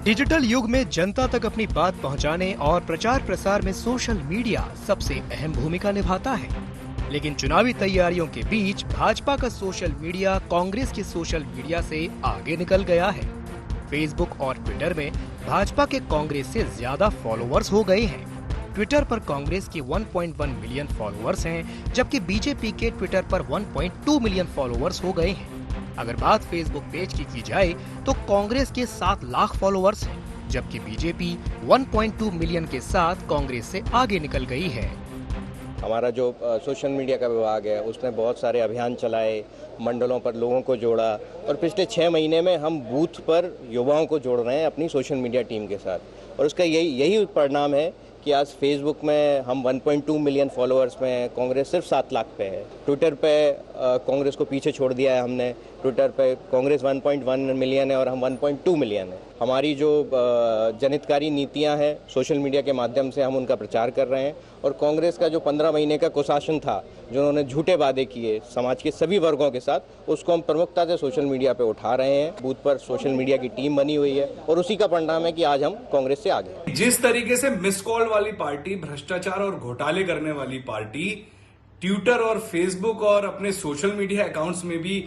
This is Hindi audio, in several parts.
डिजिटल युग में जनता तक अपनी बात पहुंचाने और प्रचार प्रसार में सोशल मीडिया सबसे अहम भूमिका निभाता है। लेकिन चुनावी तैयारियों के बीच भाजपा का सोशल मीडिया कांग्रेस के सोशल मीडिया से आगे निकल गया है। फेसबुक और ट्विटर में भाजपा के कांग्रेस से ज्यादा फॉलोअर्स हो गए हैं। ट्विटर पर कांग्रेस के 1.1 मिलियन फॉलोअर्स हैं, जबकि बीजेपी के ट्विटर पर 1.2 मिलियन फॉलोअर्स हो गए हैं। अगर बात फेसबुक पेज की जाए तो कांग्रेस के 7 लाख फॉलोअर्स हैं, जबकि बीजेपी 1.2 मिलियन के साथ कांग्रेस से आगे निकल गई है। हमारा जो सोशल मीडिया का विभाग है उसने बहुत सारे अभियान चलाए, मंडलों पर लोगों को जोड़ा और पिछले 6 महीने में हम बूथ पर युवाओं को जोड़ रहे हैं अपनी सोशल मीडिया टीम के साथ। और उसका यही परिणाम है कि आज फेसबुक में हम 1.2 मिलियन फॉलोअर्स में हैं, कांग्रेस सिर्फ 7 लाख पे है। ट्विटर पे कांग्रेस को पीछे छोड़ दिया है हमने। ट्विटर पे कांग्रेस 1.1 मिलियन है और हम 1.2 मिलियन है। हमारी जो जनहितकारी नीतियां हैं सोशल मीडिया के माध्यम से हम उनका प्रचार कर रहे हैं। और कांग्रेस का जो 15 महीने का कुशासन था, जो उन्होंने झूठे वादे किए समाज के सभी वर्गों के साथ, उसको हम प्रमुखता से सोशल मीडिया पे उठा रहे हैं। बूथ पर सोशल मीडिया की टीम बनी हुई है और उसी का परिणाम है कि आज हम कांग्रेस से आगे हैं। जिस तरीके से मिस कॉल वाली पार्टी, भ्रष्टाचार और घोटाले करने वाली पार्टी ट्विटर और फेसबुक और अपने सोशल मीडिया अकाउंट्स में भी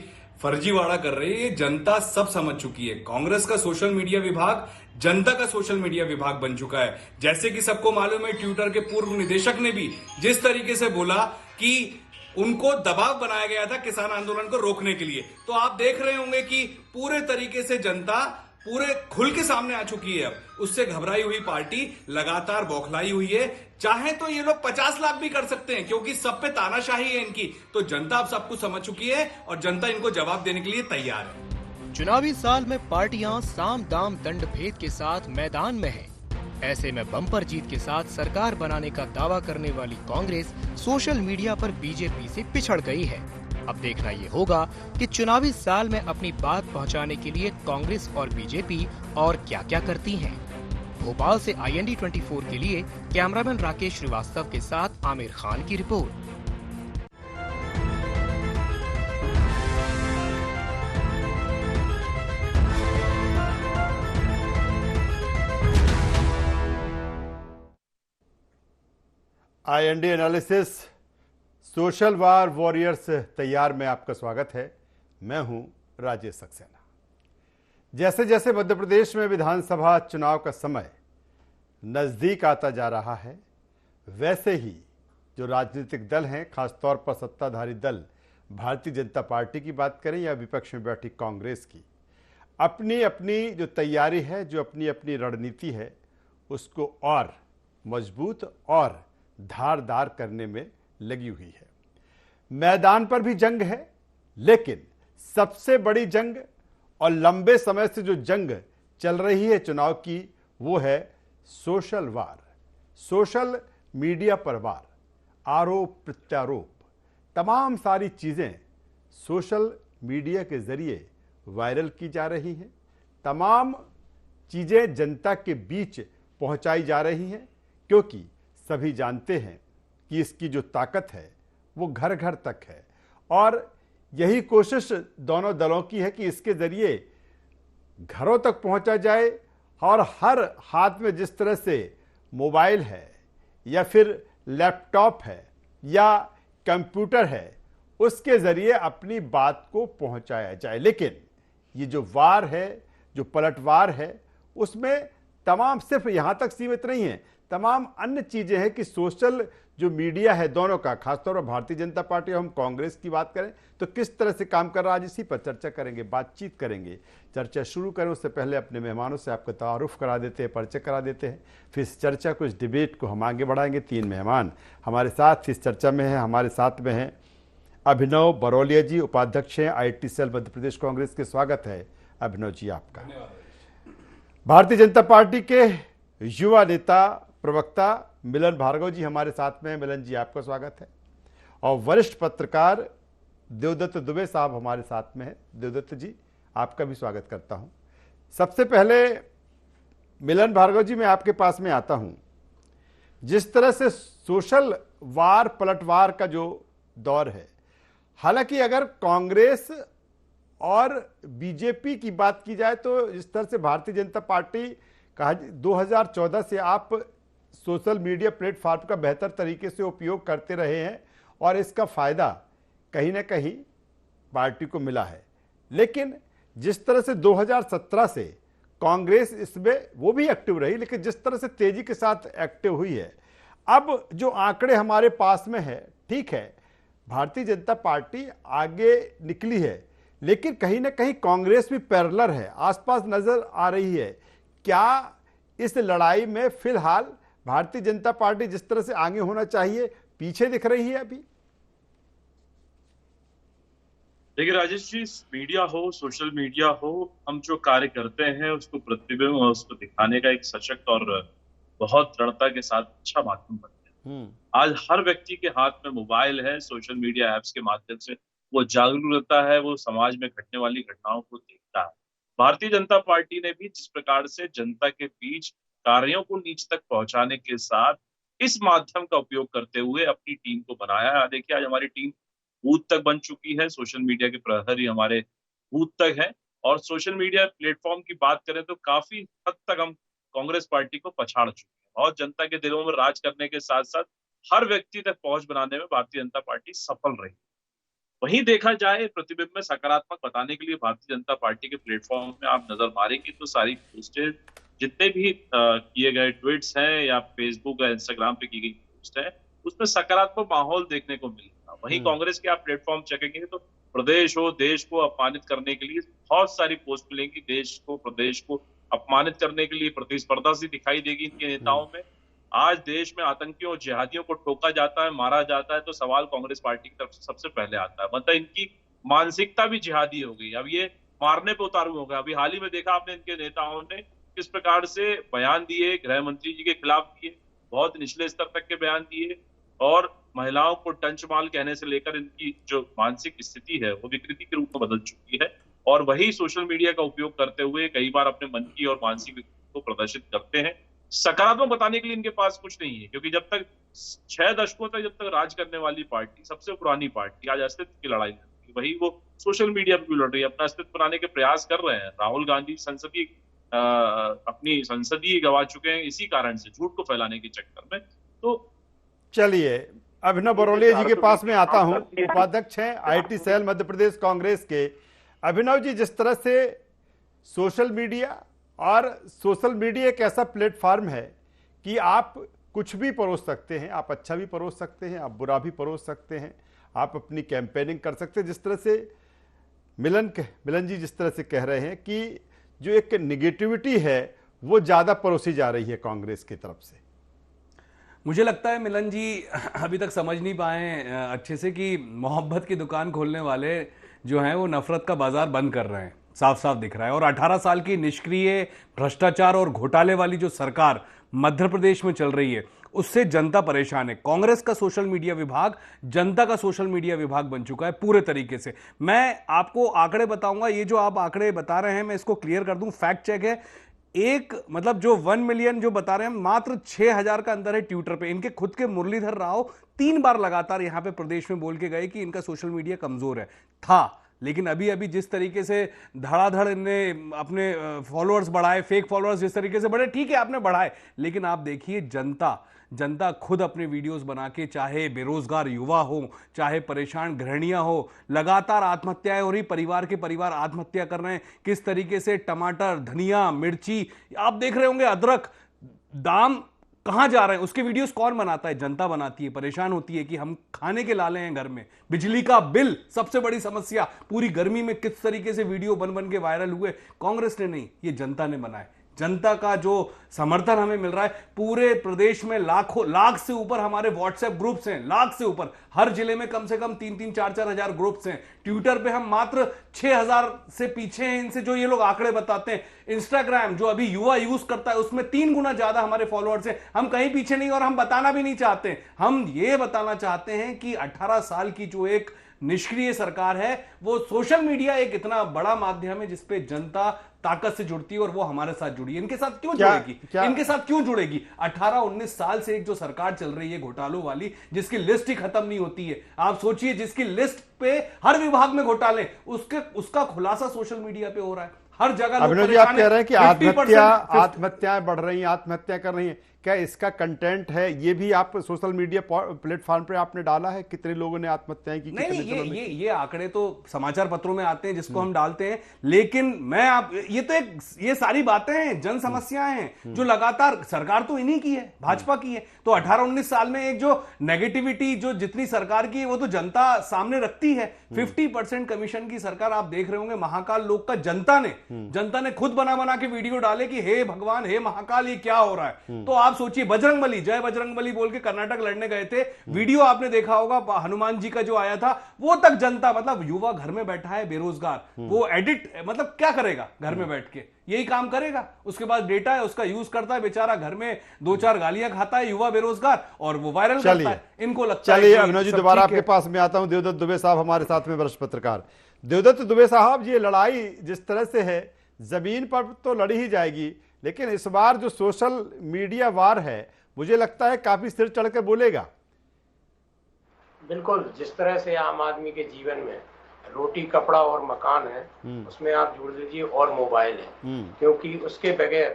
फर्जीवाड़ा कर रही है, जनता सब समझ चुकी है। कांग्रेस का सोशल मीडिया विभाग जनता का सोशल मीडिया विभाग बन चुका है। जैसे कि सबको मालूम है, ट्विटर के पूर्व निदेशक ने भी जिस तरीके से बोला कि उनको दबाव बनाया गया था किसान आंदोलन को रोकने के लिए, तो आप देख रहे होंगे कि पूरे तरीके से जनता पूरे खुल के सामने आ चुकी है। अब उससे घबराई हुई पार्टी लगातार बौखलाई हुई है। चाहे तो ये लोग 50 लाख भी कर सकते हैं, क्योंकि सब पे तानाशाही है इनकी। तो जनता अब सब कुछ समझ चुकी है और जनता इनको जवाब देने के लिए तैयार है। चुनावी साल में पार्टियां साम दाम दंड भेद के साथ मैदान में हैं। ऐसे में बम्पर जीत के साथ सरकार बनाने का दावा करने वाली कांग्रेस सोशल मीडिया पर बीजेपी से पिछड़ गई है। अब देखना ये होगा कि चुनावी साल में अपनी बात पहुंचाने के लिए कांग्रेस और बीजेपी और क्या-क्या करती हैं। भोपाल से IND 24 के लिए कैमरामैन राकेश श्रीवास्तव के साथ आमिर खान की रिपोर्ट। IND एनालिसिस सोशल वार वॉरियर्स तैयार में आपका स्वागत है। मैं हूं राजेश सक्सेना। जैसे जैसे मध्य प्रदेश में विधानसभा चुनाव का समय नज़दीक आता जा रहा है, वैसे ही जो राजनीतिक दल हैं, खासतौर पर सत्ताधारी दल भारतीय जनता पार्टी की बात करें या विपक्ष में बैठी कांग्रेस की, अपनी अपनी जो तैयारी है, जो अपनी अपनी रणनीति है, उसको और मजबूत और धारदार करने में लगी हुई है। मैदान पर भी जंग है, लेकिन सबसे बड़ी जंग और लंबे समय से जो जंग चल रही है चुनाव की, वो है सोशल वार, सोशल मीडिया पर वार, आरोप प्रत्यारोप। तमाम सारी चीज़ें सोशल मीडिया के जरिए वायरल की जा रही हैं। तमाम चीज़ें जनता के बीच पहुंचाई जा रही हैं, क्योंकि सभी जानते हैं कि इसकी जो ताकत है वो घर घर तक है। और यही कोशिश दोनों दलों की है कि इसके ज़रिए घरों तक पहुंचा जाए। और हर हाथ में जिस तरह से मोबाइल है या फिर लैपटॉप है या कंप्यूटर है, उसके ज़रिए अपनी बात को पहुंचाया जाए। लेकिन ये जो वार है, जो पलटवार है, उसमें तमाम सिर्फ यहाँ तक सीमित नहीं है, तमाम अन्य चीज़ें हैं कि सोशल जो मीडिया है दोनों का, खासतौर पर भारतीय जनता पार्टी और हम कांग्रेस की बात करें तो किस तरह से काम कर रहा है, आज इसी पर चर्चा करेंगे, बातचीत करेंगे। चर्चा शुरू करें उससे पहले अपने मेहमानों से आपका तारुफ करा देते हैं, परिचय करा देते हैं। फिर इस चर्चा को, इस डिबेट को हम आगे बढ़ाएंगे। 3 मेहमान हमारे साथ इस चर्चा में हैं। हमारे साथ में हैं अभिनव बरौलिया जी, उपाध्यक्ष हैं IT सेल मध्य प्रदेश कांग्रेस के। स्वागत है अभिनव जी आपका। भारतीय जनता पार्टी के युवा नेता प्रवक्ता मिलन भार्गव जी हमारे साथ में हैं। मिलन जी आपका स्वागत है। और वरिष्ठ पत्रकार देवदत्त दुबे साहब हमारे साथ में हैं। देवदत्त जी आपका भी स्वागत करता हूं। सबसे पहले मिलन भार्गव जी, मैं आपके पास में आता हूं। जिस तरह से सोशल वार पलटवार का जो दौर है, हालांकि अगर कांग्रेस और बीजेपी की बात की जाए तो इस तरह से भारतीय जनता पार्टी कहा 2014 से आप सोशल मीडिया प्लेटफॉर्म का बेहतर तरीके से उपयोग करते रहे हैं और इसका फायदा कहीं ना कहीं पार्टी को मिला है। लेकिन जिस तरह से 2017 से कांग्रेस इसमें वो भी एक्टिव रही, लेकिन जिस तरह से तेजी के साथ एक्टिव हुई है, अब जो आंकड़े हमारे पास में है, ठीक है भारतीय जनता पार्टी आगे निकली है, लेकिन कहीं ना कहीं कांग्रेस भी पैरेलल है, आसपास नजर आ रही है। क्या इस लड़ाई में फिलहाल भारतीय जनता पार्टी जिस तरह से आगे होना चाहिए पीछे दिख रही है अभी? देखिए राजेश जी, मीडिया हो, सोशल मीडिया हो, हम जो कार्य करते हैं उसको प्रतिबिंब और उसको दिखाने का एक सशक्त और बहुत दृढ़ता के साथ अच्छा माध्यम बनते हैं। आज हर व्यक्ति के हाथ में मोबाइल है, सोशल मीडिया ऐप्स के माध्यम से वो जागरूक रहता है, वो समाज में घटने वाली घटनाओं को देखता है। भारतीय जनता पार्टी ने भी जिस प्रकार से जनता के बीच कार्यों को नीच तक पहुंचाने के साथ इस माध्यम का उपयोग करते हुए अपनी टीम को बनाया है। देखिए आज हमारी टीम बूथ तक बन चुकी है, सोशल मीडिया के प्रहरी हमारे बूथ तक है, और सोशल मीडिया प्लेटफॉर्म की बात करें तो काफी हद तक हम कांग्रेस पार्टी को पछाड़ चुके हैं और जनता के दिलों में राज करने के साथ साथ हर व्यक्ति तक पहुंच बनाने में भारतीय जनता पार्टी सफल रही। वहीं देखा जाए प्रतिबिंब में सकारात्मक बताने के लिए भारतीय जनता पार्टी के प्लेटफॉर्म में आप नजर मारेंगे तो सारी पोस्टें जितने भी किए गए ट्वीट्स हैं या फेसबुक या इंस्टाग्राम पे की गई पोस्ट है उसमें सकारात्मक माहौल देखने को मिलेगा। वहीं कांग्रेस के आप प्लेटफॉर्म चेकेंगे तो प्रदेश हो, देश को अपमानित करने के लिए बहुत सारी पोस्ट मिलेंगी। देश को, प्रदेश को अपमानित करने के लिए प्रतिस्पर्धा सी दिखाई देगी इनके नेताओं में। आज देश में आतंकियों और जिहादियों को ठोका जाता है, मारा जाता है, तो सवाल कांग्रेस पार्टी की तरफ से सबसे पहले आता है। मतलब इनकी मानसिकता भी जिहादी हो गई, अब ये मारने पे उतारू हो गया। अभी हाल ही में देखा आपने इनके नेताओं ने किस प्रकार से बयान दिए, गृह मंत्री जी के खिलाफ दिए, बहुत निचले स्तर तक के बयान दिए, और महिलाओं को टंचमाल कहने से लेकर इनकी जो मानसिक स्थिति है वो विकृति के रूप में बदल चुकी है। और वही सोशल मीडिया का उपयोग करते हुए कई बार अपने मन की और मानसिक विकृति को प्रदर्शित करते हैं। सकारात्मक बताने के लिए इनके पास कुछ नहीं है, क्योंकि जब तक 6 दशकों तक जब तक राज करने वाली पार्टी, सबसे पुरानी पार्टी आज अस्तित्व की लड़ाई लड़ती है, वही वो सोशल मीडिया पर भी लड़ रही है, अपना अस्तित्व बनाने के प्रयास कर रहे हैं। राहुल गांधी अपनी संसदीय गवा चुके हैं इसी कारण से, झूठ को फैलाने के चक्कर में। तो चलिए अभिनव बरौलिया जी के पास में आता हूं, उपाध्यक्ष हैं आईटी सेल मध्य प्रदेश कांग्रेस के। अभिनव जी, जिस तरह से सोशल मीडिया एक ऐसा प्लेटफॉर्म है कि आप कुछ भी परोस सकते हैं, आप अच्छा भी परोस सकते हैं, आप बुरा भी परोस सकते हैं, आप अपनी कैंपेनिंग कर सकते हैं। जिस तरह से मिलन जी जिस तरह से कह रहे हैं कि जो एक निगेटिविटी है वो ज़्यादा परोसी जा रही है कांग्रेस की तरफ से। मुझे लगता है मिलन जी अभी तक समझ नहीं पाए अच्छे से कि मोहब्बत की दुकान खोलने वाले जो हैं वो नफरत का बाजार बंद कर रहे हैं, साफ साफ दिख रहा है। और 18 साल की निष्क्रिय भ्रष्टाचार और घोटाले वाली जो सरकार मध्य प्रदेश में चल रही है उससे जनता परेशान है। कांग्रेस का सोशल मीडिया विभाग जनता का सोशल मीडिया विभाग बन चुका है पूरे तरीके से। मैं आपको आंकड़े बताऊंगा, ये जो आप आंकड़े बता रहे हैं मैं इसको क्लियर कर दूं, फैक्ट चेक है। एक मतलब जो 1 मिलियन जो बता रहे हैं, मात्र 6000 का अंदर है ट्विटर पे। इनके खुद के मुरलीधर राव 3 बार लगातार यहां पे प्रदेश में बोल के गए कि इनका सोशल मीडिया कमजोर है था, लेकिन अभी अभी जिस तरीके से धड़ाधड़ इनने अपने फॉलोअर्स बढ़ाए, फेक फॉलोअर्स जिस तरीके से बढ़े, ठीक है आपने बढ़ाए, लेकिन आप देखिए जनता खुद अपने वीडियोस बना के, चाहे बेरोजगार युवा हो, चाहे परेशान गृहिणियां हो, लगातार आत्महत्याएं हो रही, परिवार के परिवार आत्महत्या कर रहे हैं। किस तरीके से टमाटर, धनिया, मिर्ची, आप देख रहे होंगे अदरक, दाम कहां जा रहे हैं, उसके वीडियोस कौन बनाता है? जनता बनाती है। परेशान होती है कि हम खाने के लाले हैं घर में, बिजली का बिल सबसे बड़ी समस्या, पूरी गर्मी में किस तरीके से वीडियो बन बन के वायरल हुए। कांग्रेस ने नहीं, ये जनता ने बनाए। जनता का जो समर्थन हमें मिल रहा है, पूरे प्रदेश में लाख से ऊपर हमारे व्हाट्सएप ग्रुप्स हैं, लाख से ऊपर। हर जिले में कम से कम 3-3, 4-4 हजार ग्रुप्स हैं। ट्विटर पे हम मात्र 6000 से पीछे हैं इनसे, जो ये लोग आंकड़े बताते हैं। इंस्टाग्राम जो अभी युवा यूज करता है उसमें 3 गुना ज्यादा हमारे फॉलोअर्स हैं। हम कहीं पीछे नहीं, और हम बताना भी नहीं चाहते। हम ये बताना चाहते हैं कि 18 साल की जो एक निष्क्रिय सरकार है, वो सोशल मीडिया एक इतना बड़ा माध्यम है जिसपे जनता ताकत से जुड़ती है, और वो हमारे साथ जुड़ी है। इनके साथ क्यों जुड़ेगी? इनके साथ क्यों जुड़ेगी? 18-19 साल से एक जो सरकार चल रही है घोटालों वाली, जिसकी लिस्ट ही खत्म नहीं होती है। आप सोचिए, जिसकी लिस्ट पे हर विभाग में घोटाले, उसका खुलासा सोशल मीडिया पे हो रहा है। हर जगह लोग अभिनव जी आप परेशान कह रहे हैं कि 50% आत्महत्याएं बढ़ रही हैं, आत्महत्या कर रही हैं, क्या इसका कंटेंट है ये भी आप सोशल मीडिया प्लेटफॉर्म पे आपने डाला है? कितने लोगों ने आत्महत्याएं की? नहीं कितने दिनों में? ये आंकड़े तो समाचार पत्रों में आते हैं जिसको हम डालते हैं, लेकिन ये सारी बातें हैं, जन समस्याएं हैं जो लगातार सरकार तो इन्हीं की है, भाजपा की है। तो 18-19 साल में एक जो नेगेटिविटी जो जितनी सरकार की है वो तो जनता सामने रखती है। 50% कमीशन की सरकार आप देख रहे होंगे। महाकाल लोक का जनता ने खुद बना के वीडियो डाले कि हे भगवान, हे महाकाल, ये क्या हो रहा है। तो आप सोचिए, बजरंगबली, जय बजरंगबली बोल के कर्नाटक लड़ने गए थे, वीडियो आपने देखा होगा हनुमान जी का जो आया था, वो तक जनता, मतलब युवा घर में बैठा है बेरोजगार, वो एडिट, मतलब क्या करेगा घर में बैठ के, यही काम करेगा। उसके बाद डेटा है, उसका यूज करता है, बेचारा घर में 2-4 गालियां खाता है युवा बेरोजगार, और वो वायरल करता है। इनको लगता है। चलिए अभिनव जी, दोबारा आपके पास में आता हूं। देवदत्त दुबे साहब हमारे साथ में, वरिष्ठ पत्रकार। देवदत्त दुबे साहब, ये लड़ाई जिस तरह से है, जमीन पर तो लड़ी ही जाएगी, लेकिन इस बार जो सोशल मीडिया वार है, मुझे लगता है काफी सिर चढ़ के बोलेगा। बिल्कुल, जिस तरह से आम आदमी के जीवन में रोटी, कपड़ा और मकान है, उसमें आप जोड़ लीजिए और मोबाइल है, क्योंकि उसके बगैर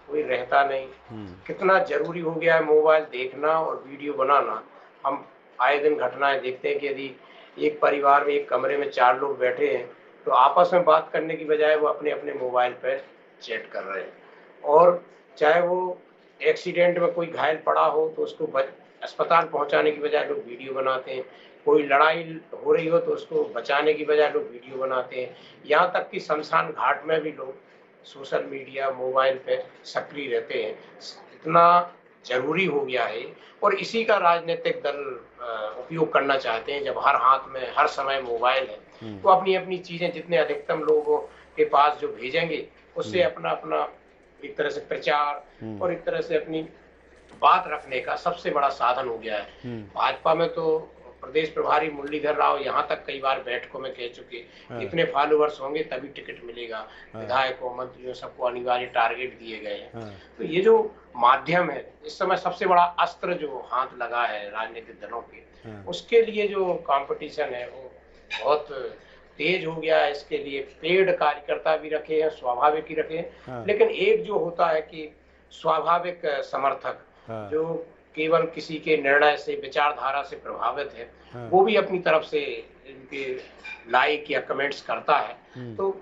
कोई रहता नहीं। कितना जरूरी हो गया है मोबाइल देखना और वीडियो बनाना। हम आए दिन घटनाएं देखते हैं कि यदि एक परिवार में एक कमरे में 4 लोग बैठे हैं तो आपस में बात करने की बजाय वो अपने अपने मोबाइल पर चैट कर रहे हैं, और चाहे वो एक्सीडेंट में कोई घायल पड़ा हो तो उसको अस्पताल पहुंचाने की बजाय लोग वीडियो बनाते हैं, कोई लड़ाई हो रही हो तो उसको बचाने की बजाय लोग वीडियो बनाते हैं। यहाँ तक कि शमशान घाट में भी लोग सोशल मीडिया, मोबाइल पे सक्रिय रहते हैं। इतना जरूरी हो गया है, और इसी का राजनीतिक दल उपयोग करना चाहते हैं। जब हर हाथ में हर समय मोबाइल है तो अपनी अपनी चीजें जितने अधिकतम लोगों के पास जो भेजेंगे, उससे अपना अपना एक तरह से प्रचार और एक तरह से अपनी बात रखने का सबसे बड़ा साधन हो गया है। भाजपा में तो प्रदेश प्रभारी मुरलीधर राव यहाँ तक कई बार बैठकों में कह चुके, इतने फॉलोअर्स होंगे तभी टिकट मिलेगा। विधायकों, मंत्रियों, सबको अनिवार्य टारगेट दिए गए हैं। तो ये जो माध्यम है, इस समय सबसे बड़ा अस्त्र जो हाथ लगा है राजनीतिक दलों के, उसके लिए जो कंपटीशन है वो बहुत तेज हो गया है। इसके लिए पेड कार्यकर्ता भी रखे हैं, स्वाभाविक ही रखे हैं, लेकिन एक जो होता है कि स्वाभाविक समर्थक जो केवल किसी के निर्णय से, विचारधारा से प्रभावित है, वो भी अपनी तरफ से इनके लाइक या कमेंट्स करता है। तो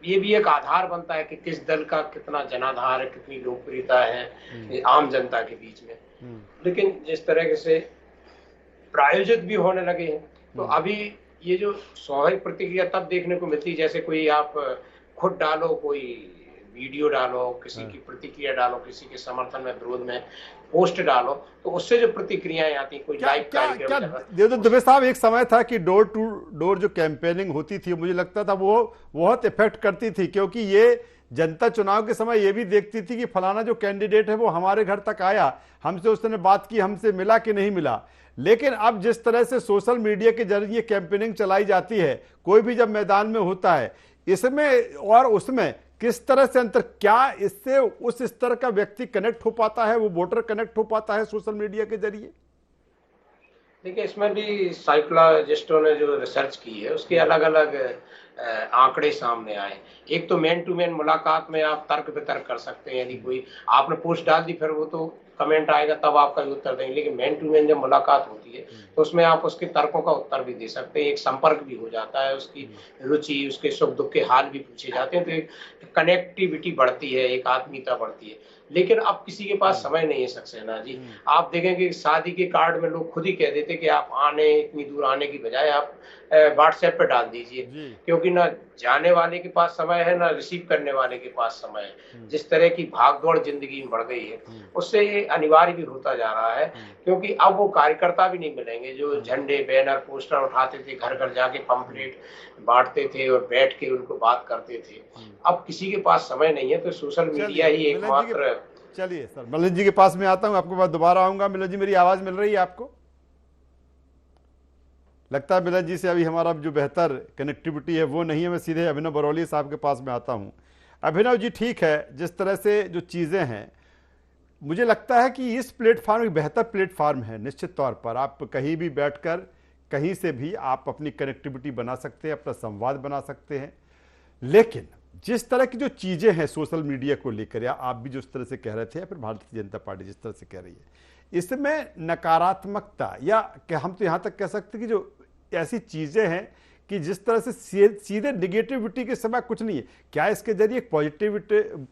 ये भी एक आधार बनता है कि किस दल का कितना जनाधार है, कितनी लोकप्रियता है आम जनता के बीच में। लेकिन जिस तरह से प्रायोजित भी होने लगे हैं, तो अभी ये जो स्वाभाविक प्रतिक्रिया तब देखने को मिलती है जैसे कोई आप खुद डालो, कोई वीडियो डालो, किसी की प्रतिक्रिया डालो, किसी के समर्थन में, विरोध में पोस्ट डालो, तो उससे जो प्रतिक्रियाएं आती, कोई लाइव कार्यक्रम। देवदत्त दुबे साहब, एक समय था कि डोर टू डोर जो कैंपेनिंग होती थी, मुझे लगता था वो बहुत इफेक्ट करती थी, क्योंकि ये जनता चुनाव के समय ये भी देखती थी कि फलाना जो कैंडिडेट है वो हमारे घर तक आया, हमसे उसने बात की, हमसे मिला कि नहीं मिला। लेकिन अब जिस तरह से सोशल मीडिया के जरिए कैंपेनिंग चलाई जाती है, कोई भी जब मैदान में होता है, इसमें और उसमें किस तरह से अंतर, क्या इससे उस स्तर का व्यक्ति कनेक्ट हो पाता है, वो वोटर कनेक्ट हो पाता है सोशल मीडिया के जरिए? देखिए, इसमें भी साइकोलॉजिस्टों ने जो रिसर्च की है उसके अलग अलग आंकड़े सामने आए। एक तो मैन टू मैन मुलाकात में आप तर्क वितर्क कर सकते हैं, यदि कोई आपने पोस्ट डाल दी फिर वो तो कमेंट आएगा तब आपका भी उत्तर देंगे, लेकिन मैन टू मैन जब मुलाकात होती है तो उसमें आप उसके तर्कों का उत्तर भी दे सकते हैं, एक संपर्क भी हो जाता है, उसकी रुचि, उसके सुख दुख के हाल भी पूछे जाते हैं, तो एक कनेक्टिविटी बढ़ती है, एक आत्मीयता बढ़ती है। लेकिन अब किसी के पास समय नहीं है सक्सेना जी। आप देखेंगे शादी के कार्ड में लोग खुद ही कह देते कि आप इतनी दूर आने की बजाय आप व्हाट्सएप पे डाल दीजिए, क्योंकि ना जाने वाले के पास समय है, ना रिसीव करने वाले के पास समय है। जिस तरह की भागदौड़ जिंदगी में बढ़ गई है, उससे ये अनिवार्य भी होता जा रहा है, क्योंकि अब वो कार्यकर्ता भी नहीं मिलेंगे जो झंडे, बैनर, पोस्टर उठाते थे, घर घर जाके पंपलेट बांटते थे और बैठ के उनको बात करते थे। अब किसी के पास समय नहीं है, तो सोशल मीडिया ही एकमात्र। चलिए सर, मिलन जी के पास में आता हूं, आपके पास दोबारा आऊंगा। मिलन जी, मेरी आवाज मिल रही है आपको? लगता है मिलन जी से अभी हमारा जो बेहतर कनेक्टिविटी है वो नहीं है। मैं सीधे अभिनव बरौली साहब के पास में आता हूं। अभिनव जी, ठीक है, जिस तरह से जो चीज़ें हैं, मुझे लगता है कि इस प्लेटफॉर्म एक बेहतर प्लेटफॉर्म है। निश्चित तौर पर आप कहीं भी बैठकर कहीं से भी आप अपनी कनेक्टिविटी बना सकते हैं, अपना संवाद बना सकते हैं। लेकिन जिस तरह की जो चीजें हैं सोशल मीडिया को लेकर, या आप भी जिस तरह से कह रहे थे या फिर भारतीय जनता पार्टी जिस तरह से कह रही है, इसमें नकारात्मकता या क्या हम तो यहां तक कह सकते हैं कि जो ऐसी चीजें हैं कि जिस तरह से सीधे निगेटिविटी के समय कुछ नहीं है, क्या इसके जरिए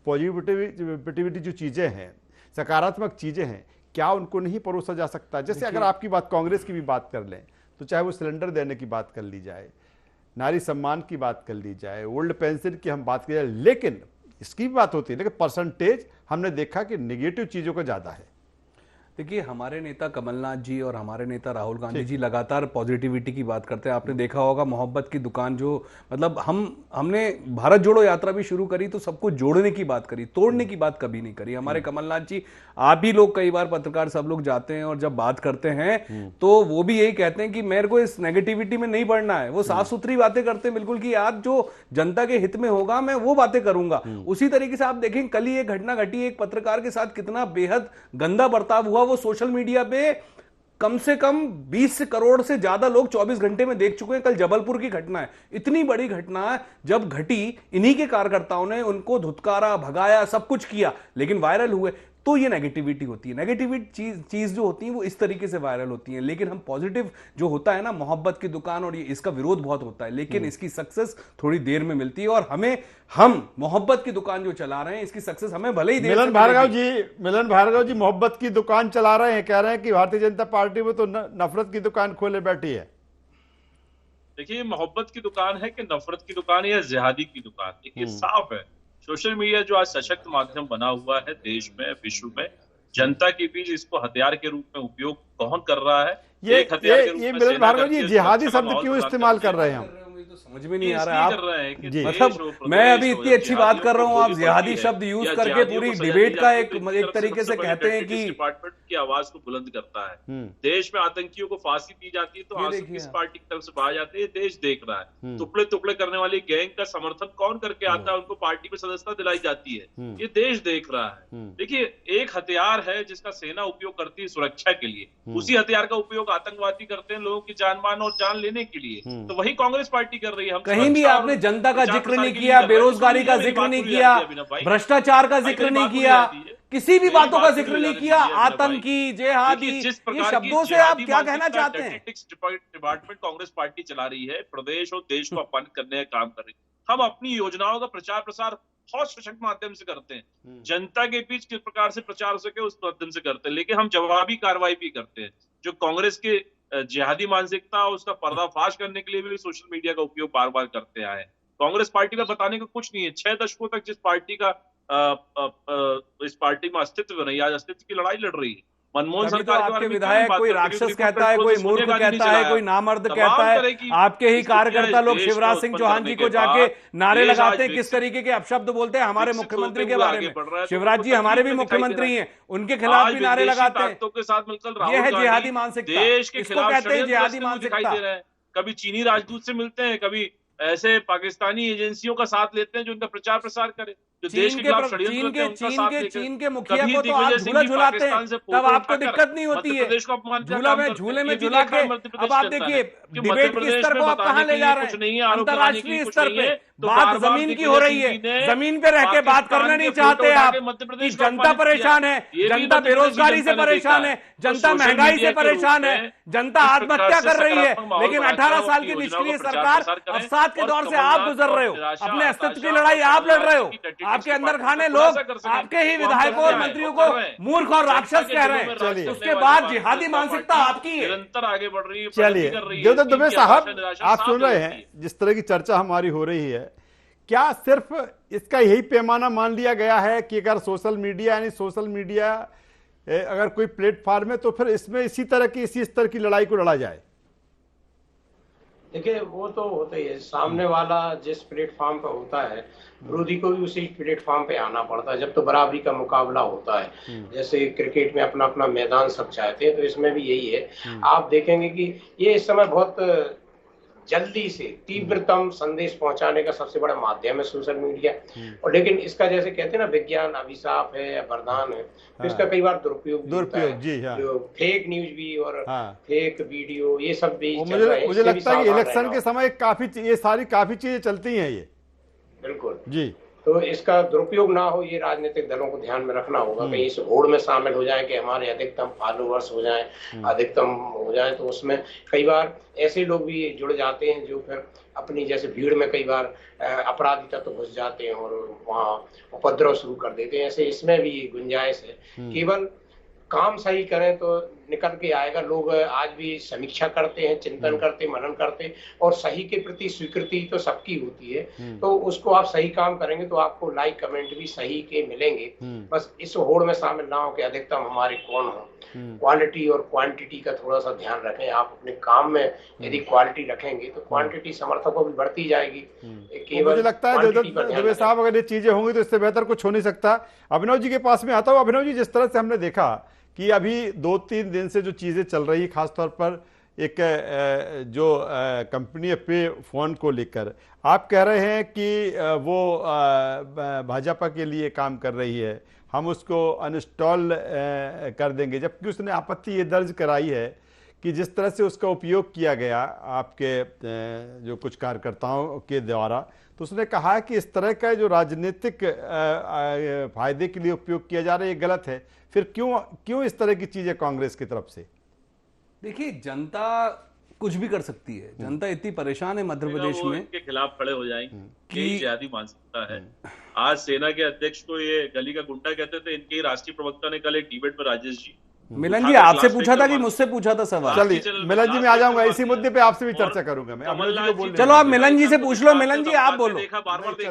पॉजिटिविटी जो चीजें हैं, सकारात्मक चीजें हैं, क्या उनको नहीं परोसा जा सकता? जैसे अगर आपकी बात कांग्रेस की भी बात कर लें तो चाहे वो सिलेंडर देने की बात कर ली जाए, नारी सम्मान की बात कर ली जाए, ओल्ड पेंशन की हम बात करें, लेकिन इसकी भी बात होती है, लेकिन परसेंटेज हमने देखा कि निगेटिव चीजों का ज्यादा है। देखिए, हमारे नेता कमलनाथ जी और हमारे नेता राहुल गांधी जी लगातार पॉजिटिविटी की बात करते हैं। आपने देखा होगा मोहब्बत की दुकान, जो मतलब हमने भारत जोड़ो यात्रा भी शुरू करी तो सबको जोड़ने की बात करी, तोड़ने की बात कभी नहीं करी। हमारे कमलनाथ जी, आप ही लोग, कई बार पत्रकार सब लोग जाते हैं और जब बात करते हैं तो वो भी यही कहते हैं कि मेरे को इस नेगेटिविटी में नहीं पड़ना है। वो साफ सुथरी बातें करते हैं बिल्कुल कि आज जो जनता के हित में होगा मैं वो बातें करूंगा। उसी तरीके से आप देखें, कल ही एक घटना घटी एक पत्रकार के साथ, कितना बेहद गंदा बर्ताव हुआ। वो सोशल मीडिया पे कम से कम 20 करोड़ से ज्यादा लोग 24 घंटे में देख चुके हैं। कल जबलपुर की घटना है, इतनी बड़ी घटना जब घटी, इन्हीं के कार्यकर्ताओं ने उनको धुतकारा, भगाया, सब कुछ किया, लेकिन वायरल हुए। तो ये नेगेटिविटी होती है। नेगेटिविटी चीज जो होती है वो इस तरीके से वायरल होती है। लेकिन हम पॉजिटिव जो होता है ना, मोहब्बत की दुकान, और ये इसका विरोध बहुत होता है, लेकिन इसकी सक्सेस थोड़ी देर में मिलती है। और हम मोहब्बत की दुकान जो चला रहे हैं, इसकी सक्सेस हमें भले ही मिलन भार्गव जी मोहब्बत की दुकान चला रहे हैं, कह रहे हैं कि भारतीय जनता पार्टी में तो नफरत की दुकान खोले बैठी है। देखिए, मोहब्बत की दुकान है कि नफरत की दुकान या जिहादी की दुकान, देखिए साफ है। सोशल मीडिया जो आज सशक्त माध्यम बना हुआ है देश में, विश्व में, जनता के बीच इसको हथियार के रूप में उपयोग कौन कर रहा है? ये मिलन भार्गव जी जिहादी शब्द क्यों इस्तेमाल कर रहे हैं हम? समझ में नहीं आ रहा है। आप मतलब मैं अभी इतनी अच्छी बात कर रहा हूँ, आप जिहादी शब्द यूज करके पूरी डिबेट का एक तरीके से कहते हैं कि डिपार्टमेंट की आवाज को बुलंद करता है। देश में आतंकियों को फांसी दी जाती है तो आंसू किस पार्टी की तरफ से बहाए जाते हैं, देश देख रहा है। टुकड़े टुकड़े करने वाली गैंग का समर्थन कौन करके आता है, उनको पार्टी में सदस्यता दिलाई जाती है, ये देश देख रहा है। देखिए, एक हथियार है जिसका सेना उपयोग करती है सुरक्षा के लिए, उसी हथियार का उपयोग आतंकवादी करते हैं लोगों की जान मान और जान लेने के लिए। तो वही कांग्रेस पार्टी कर रही है। कहीं भी आपने जनता का जिक्र नहीं किया, बेरोजगारी का जिक्र नहीं किया, भ्रष्टाचार का जिक्र नहीं किया, किसी भी बातों का जिक्र नहीं किया। आतंकी, जिहादी, ये शब्दों से आप क्या कहना चाहते हैं? डिपार्टमेंट कांग्रेस पार्टी चला रही है, प्रदेश और देश को अपमानित करने का काम कर रही है। हम अपनी योजनाओं का प्रचार प्रसार बहुत सशक्त माध्यम से करते हैं, जनता के बीच किस प्रकार से प्रचार हो सके उस माध्यम से करते हैं, लेकिन हम जवाबी कार्रवाई भी करते हैं। जो कांग्रेस के जिहादी मानसिकता उसका पर्दाफाश करने के लिए भी सोशल मीडिया का उपयोग बार बार करते आए। कांग्रेस पार्टी में बताने का कुछ नहीं है। 6 दशकों तक जिस पार्टी का इस पार्टी में अस्तित्व नहीं, आज अस्तित्व की लड़ाई लड़ रही है। मनमोहन सरकार तो आपके विधायक कोई राक्षस कहता है, कोई मूर्ख कहता है, कोई नामर्द कहता है। आपके ही कार्यकर्ता लोग शिवराज सिंह चौहान जी को जाके नारे लगाते हैं, किस तरीके के अपशब्द बोलते हैं हमारे मुख्यमंत्री के बारे में। शिवराज जी हमारे भी मुख्यमंत्री हैं, उनके खिलाफ भी नारे लगाते हैं। के साथ मिलकर ये है जिहादी मानसिकता, इसको कहते हैं जिहादी मानसिकता। कभी चीनी राजदूत से मिलते हैं, कभी ऐसे पाकिस्तानी एजेंसियों का साथ लेते हैं जो उनका प्रचार प्रसार करे, जो देश के खिलाफ षड्यंत्र करते हैं, उनका साथ लेकर। चीन के मुखिया को तो आप झूला झुलाते हैं, तब आपको दिक्कत नहीं होती है। झूले में झूला के अब आप देखिए डिबेट के स्तर को आप कहां ले जा रहे हैं, अंतर्राष्ट्रीय स्तर पे बात जमीन की हो रही है। जमीन पे रह के बात करना नहीं चाहते आप कि जनता परेशान है, जनता बेरोजगारी से परेशान है, जनता महंगाई से परेशान है, जनता आत्महत्या कर रही है। लेकिन 18 साल की निष्क्रिय सरकार, अवसाद के दौर से आप गुजर रहे हो, अपने अस्तित्व की लड़ाई आप लड़ रहे हो। आपके अंदर खाने लोग आपके ही विधायकों और मंत्रियों को मूर्ख और राक्षस कह रहे हैं, उसके बाद जिहादी मानसिकता आपकी है। निरंतर आगे बढ़ रही है। चलिए देवदत्त दुबे साहब, आप सुन रहे हैं जिस तरह की चर्चा हमारी हो रही है, क्या सिर्फ इसका यही पैमाना मान लिया गया है कि अगर सोशल मीडिया अगर कोई प्लेटफॉर्म है तो फिर इसमें इसी स्तर की लड़ाई को लड़ा जाए? देखिए, वो तो होता ही है, सामने वाला जिस प्लेटफॉर्म पे होता है विरोधी को भी उसी प्लेटफॉर्म पे आना पड़ता है, जब तो बराबरी का मुकाबला होता है। जैसे क्रिकेट में अपना अपना मैदान सब चाहते हैं, तो इसमें भी यही है। आप देखेंगे कि ये इस समय बहुत जल्दी से तीव्रतम संदेश पहुंचाने का सबसे बड़ा माध्यम है सोशल मीडिया। और लेकिन इसका जैसे कहते हैं ना, विज्ञान अभिशाप है या वरदान है, तो इसका कई बार दुरुपयोग जी, हाँ। जो फेक न्यूज भी और फेक वीडियो ये सब भी चल रहा है। मुझे लगता है कि इलेक्शन के समय काफी चीजें चलती हैं। बिल्कुल जी। तो इसका दुरुपयोग ना हो, ये राजनीतिक दलों को ध्यान में रखना होगा। कहीं इस होड़ में शामिल हो जाए कि हमारे अधिकतम फॉलोअर्स हो जाएं, अधिकतम हो जाए, तो उसमें कई बार ऐसे लोग भी जुड़ जाते हैं जो फिर अपनी जैसे भीड़ में कई बार अपराधी तत्व घुस जाते हैं और वहाँ उपद्रव शुरू कर देते हैं। ऐसे इसमें भी गुंजाइश है। केवल काम सही करें तो निकल के आएगा। लोग आज भी समीक्षा करते हैं, चिंतन करते, मनन करते, और सही के प्रति स्वीकृति तो सबकी होती है। तो उसको आप सही काम करेंगे तो आपको लाइक कमेंट भी सही के मिलेंगे। बस इस होड़ में शामिल ना हो कि अधिकतम हमारे कौन हो। क्वालिटी और क्वांटिटी का थोड़ा सा ध्यान रखें। आप अपने काम में यदि क्वालिटी रखेंगे तो क्वांटिटी समर्थकों भी बढ़ती जाएगी। केवल मुझे लगता है दुबे साहब, अगर ये चीजें होंगी तो इससे बेहतर कुछ हो नहीं सकता। अभिनव जी के पास में आता हूं। अभिनव जी, जिस तरह से हमने देखा कि अभी 2-3 दिन से जो चीज़ें चल रही, खासतौर पर एक जो कंपनी है पे फोन को लेकर, आप कह रहे हैं कि वो भाजपा के लिए काम कर रही है, हम उसको अनइंस्टॉल कर देंगे, जबकि उसने आपत्ति ये दर्ज कराई है कि जिस तरह से उसका उपयोग किया गया आपके जो कुछ कार्यकर्ताओं के द्वारा, तो उसने कहा कि इस तरह का जो राजनीतिक फायदे के लिए उपयोग किया जा रहा है ये गलत है। फिर क्यों इस तरह की चीजें कांग्रेस की तरफ से? देखिए, जनता कुछ भी कर सकती है। जनता इतनी परेशान है मध्य प्रदेश में, इनके खिलाफ खड़े हो जाएंगे। यही जिहादी मानसिकता है। आज सेना के अध्यक्ष को ये गली का गुंडा कहते थे, इनके राष्ट्रीय प्रवक्ता ने कल एक डिबेट में राजेश जी मिलन जी आपसे पूछा था कि मुझसे पूछा था सवाल? चलिए मिलन जी, मैं आ जाऊंगा, इसी मुद्दे पे आपसे भी चर्चा करूंगा मैं। चलो आप मिलन जी से पूछ लो। मिलन जी आप बोलो,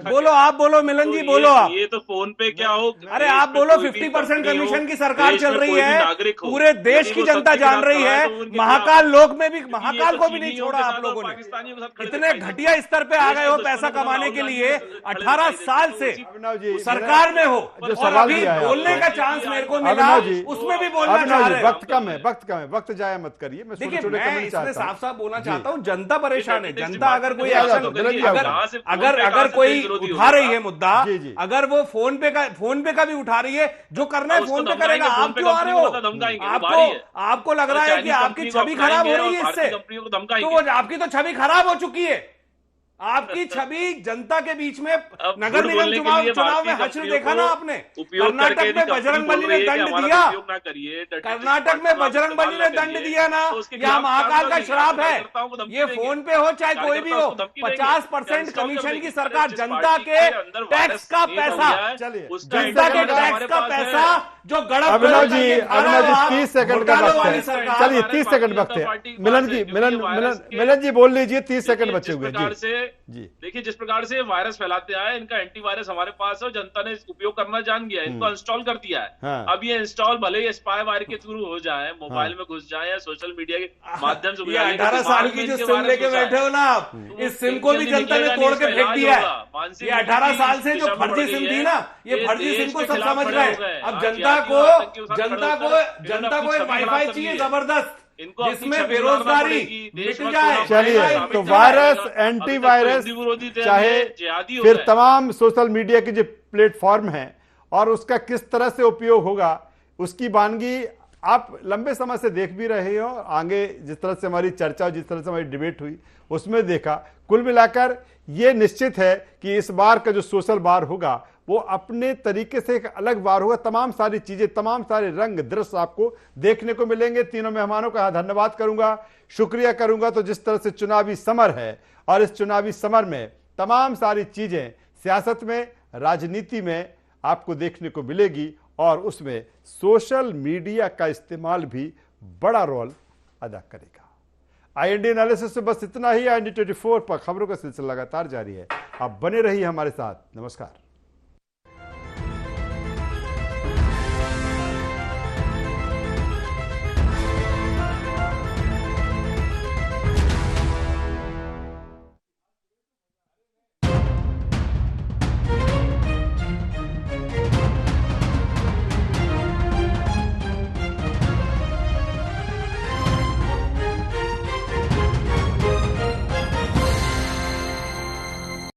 बोलो आप बोलो, मिलन जी बोलो आप। ये तो फोन पे क्या हो, अरे आप बोलो। 50% कमीशन की सरकार चल रही है, पूरे देश की जनता जान रही है। महाकाल लोक में भी, महाकाल को भी नहीं छोड़ा आप लोगों ने। इतने घटिया स्तर पे आ गए हो पैसा कमाने के लिए। 18 साल से सरकार में हो और अभी बोलने का चांस मेरे को मिला, उसमें भी बोलना। वक्त कम है, वक्त जाया मत करिए। देखिए, मैं इसमें साफ साफ बोलना चाहता हूं, जनता परेशान है। जनता अगर कोई अगर कोई उठा रही है मुद्दा, अगर वो फोन पे का भी उठा रही है, जो करना है फोन पे करेगा। आप क्यों आ रहे हो? आपको लग रहा है कि आपकी छवि खराब हो रही है इससे, तो वो आपकी तो छवि खराब हो चुकी है। आपकी छवि जनता के बीच में नगर निगम चुनाव में हश्र देखा ना आपने। कर्नाटक में बजरंगबली ने दंड दिया, कर्नाटक में बजरंगबली ने दंड दिया ना, यह महाकाल का श्राप है। ये फोन पे हो चाहे कोई भी हो, 50% कमीशन की सरकार, जनता के टैक्स का पैसा, जनता के टैक्स का पैसा जो गड़बड़। अभिनव जी 30 सेकंड का वक्त है। चलिए 30 सेकंड वक्त है। मिलन जी बोल लीजिए, 30 सेकंड बचे हुए जी। देखिए, जिस प्रकार से वायरस फैलाते आए, इनका एंटीवायरस हमारे पास है और जनता ने उपयोग करना जान गया है, इनको इंस्टॉल कर दिया है। हाँ। अब ये इंस्टॉल भले ही स्पाईवेयर के थ्रू हो जाए, मोबाइल में घुस जाए या सोशल मीडिया के माध्यम से। 18 साल की जो सिम लेके बैठे हो ना आप, इस सिम को भी जनता ने तोड़ के फेंक दिया है। ये 18 साल से जो फर्जी सिम थी ना, ये फर्जी सिम को सब समझ रहे हैं। अब जनता को एक वाईफाई चाहिए जबरदस्त, जिसमें बेरोजगारी मिट जाए। चलिए, तो वायरस, एंटीवायरस, चाहे फिर तमाम सोशल मीडिया के जो प्लेटफॉर्म हैं और उसका किस तरह से उपयोग होगा, उसकी वानगी आप लंबे समय से देख भी रहे हो। आगे जिस तरह से हमारी चर्चा, जिस तरह से हमारी डिबेट हुई, उसमें देखा। कुल मिलाकर ये निश्चित है कि इस बार का जो सोशल वार होगा वो अपने तरीके से एक अलग वार होगा। तमाम सारी चीजें, तमाम सारे रंग दृश्य आपको देखने को मिलेंगे। तीनों मेहमानों का धन्यवाद करूंगा, शुक्रिया करूंगा। तो जिस तरह से चुनावी समर है और इस चुनावी समर में तमाम सारी चीजें सियासत में, राजनीति में आपको देखने को मिलेगी और उसमें सोशल मीडिया का इस्तेमाल भी बड़ा रोल अदा करेगा। IND एनालिसिस से बस इतना ही। IND 24 पर खबरों का सिलसिला लगातार जारी है। आप बने रहिए हमारे साथ। नमस्कार।